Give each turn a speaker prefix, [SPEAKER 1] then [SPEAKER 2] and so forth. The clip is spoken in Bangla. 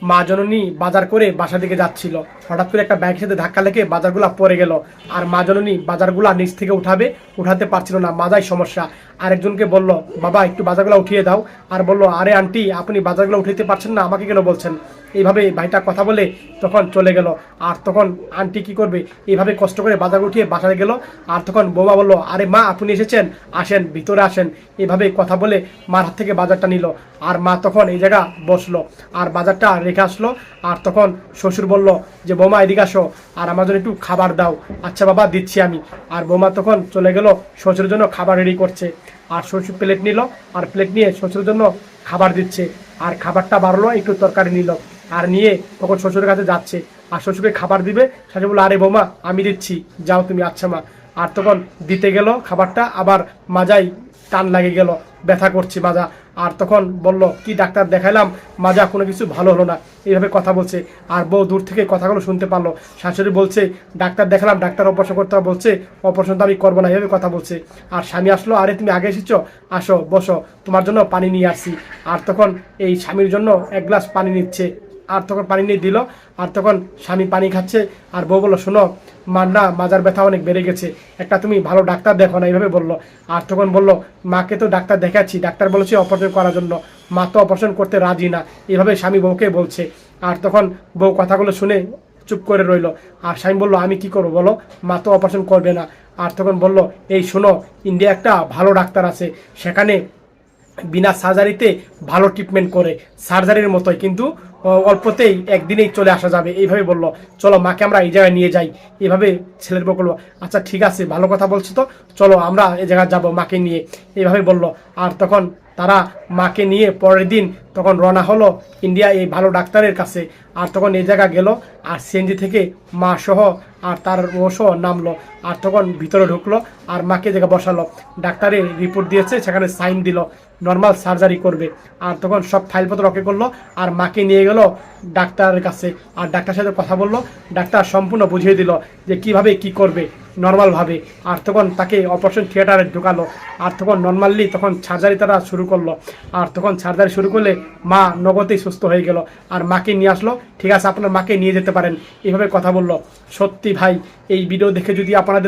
[SPEAKER 1] মা জননী বাজার করে বাসা দিকে যাচ্ছিল। হঠাৎ করে একটা ব্যাগের সাথে ধাক্কা লেগে বাজারগুলা পড়ে গেল। আর মা জননী বাজারগুলা নিচ থেকে উঠাতে পারছিল না, মাজাই সমস্যা। আরেকজনকে বলল, বাবা একটু বাজারগুলো উঠিয়ে দাও। আর বলল, আরে আন্টি আপনি বাজারগুলো উঠাতে পারছেন না, আমাকে কেন বলছেন? এইভাবে ভাইটা কথা বলে তখন চলে গেল। আর তখন আন্টি কি করবে, এইভাবে কষ্ট করে বাজার উঠিয়ে বাসায় গেল। আর তখন বৌমা বলল, আরে মা আপনি এসেছেন, আসেন ভিতরে আসেন। এইভাবে কথা বলে মার হাত থেকে বাজারটা নিল। আর মা তখন এই জায়গা বসলো আর বাজারটা রেখে আসলো। আর তখন শ্বশুর বলল যে, বৌমা এদিকে আসো, আর আমার জন্য একটু খাবার দাও। আচ্ছা বাবা দিচ্ছি আমি। আর বৌমা তখন চলে গেল শ্বশুরের জন্য খাবার রেডি করছে। আর শ্বশুর প্লেট নিল, আর প্লেট নিয়ে শ্বশুরের জন্য খাবার দিচ্ছে। আর খাবারটা বাড়লো, একটু তরকারি নিল, আর নিয়ে তখন শ্বশুরের কাছে যাচ্ছে। আর শ্বশুরকে খাবার দিবে, শাশুড়ি বললো, আরে বৌমা আমি দিচ্ছি, যাও তুমি। আচ্ছা মা। আর তখন দিতে গেল খাবারটা, আবার মাজায় টান লাগে গেল, ব্যথা করছে মাজা। আর তখন বলল, কি ডাক্তার দেখাইলাম, মাজা কোনো কিছু ভালো হলো না। এইভাবে কথা বলছে। আর বউ দূর থেকে কথাগুলো শুনতে পারলো। শাশুড়ি বলছে, ডাক্তার দেখালাম, ডাক্তার অপারেশন করতে হবে বলছে, অপারেশন তো আমি করবো না। এইভাবে কথা বলছে। আর স্বামী আসলো, আরে তুমি আগে এসেছো, আসো বসো, তোমার জন্য পানি নিয়ে আসছি। আর তখন এই স্বামীর জন্য এক গ্লাস পানি নিচ্ছে। আর তখন পানি নিয়ে দিল। আর তখন স্বামী পানি খাচ্ছে। আর বউ বললো, শোনো মার না মাজার ব্যথা অনেক বেড়ে গেছে, একটা তুমি ভালো ডাক্তার দেখো না, এইভাবে বললো। আর তখন বললো, মাকে তো ডাক্তার দেখাচ্ছি, ডাক্তার বলেছে অপারেশন করার জন্য, মা তো অপারেশন করতে রাজি না। এইভাবে স্বামী বউকে বলছে। আর তখন বউ কথাগুলো শুনে চুপ করে রইল। আর স্বামী বললো, আমি কি করবো বলো, মা তো অপারেশন করবে না। আর তখন বললো, এই শোনো, ইন্ডিয়া একটা ভালো ডাক্তার আছে, সেখানে বিনা সার্জারিতে ভালো ট্রিটমেন্ট করে, সার্জারির মতোই, কিন্তু অল্পতেই একদিনেই চলে আসা যাবে। এইভাবে বললো, চলো মাকে আমরা এই জায়গায় নিয়ে যাই। এইভাবে ছেলের বউ বললো, আচ্ছা ঠিক আছে, ভালো কথা বলছো তো, চলো আমরা এই জায়গায় যাবো মাকে নিয়ে। এইভাবে বললো। আর তখন তারা মাকে নিয়ে পরের দিন তখন রওনা হলো ইন্ডিয়া এই ভালো ডাক্তারের কাছে। আর তখন এই জায়গা গেল। আর সিএনজি থেকে মা সহ আর তার ও সহ নামলো। আর তখন ভিতরে ঢুকলো। আর মাকে জায়গা বসালো। ডাক্তারের রিপোর্ট দিয়েছে, সেখানে সাইন দিল, নর্মাল সার্জারি করবে। আর তখন সব ফাইলপত্র ওকে করলো। আর মাকে নিয়ে গেল ডাক্তারের কাছে। আর ডাক্তারের সাথে কথা বললো। ডাক্তার সম্পূর্ণ বুঝিয়ে দিল যে কিভাবে কি করবে নর্মালভাবে। আর তখন তাকে অপারেশন থিয়েটারে ঢুকালো। আর তখন নর্মালি তখন সার্জারি তারা শুরু করলো। আর তখন সার্জারি শুরু করলে মা নগদেই সুস্থ হয়ে গেল। আর মাকে নিয়ে আসলো, ঠিক আছে আপনার মাকে নিয়ে যেতে পারেন, এইভাবে কথা বললো। সত্যি ভাই, এই ভিডিও দেখে যদি আপনাদের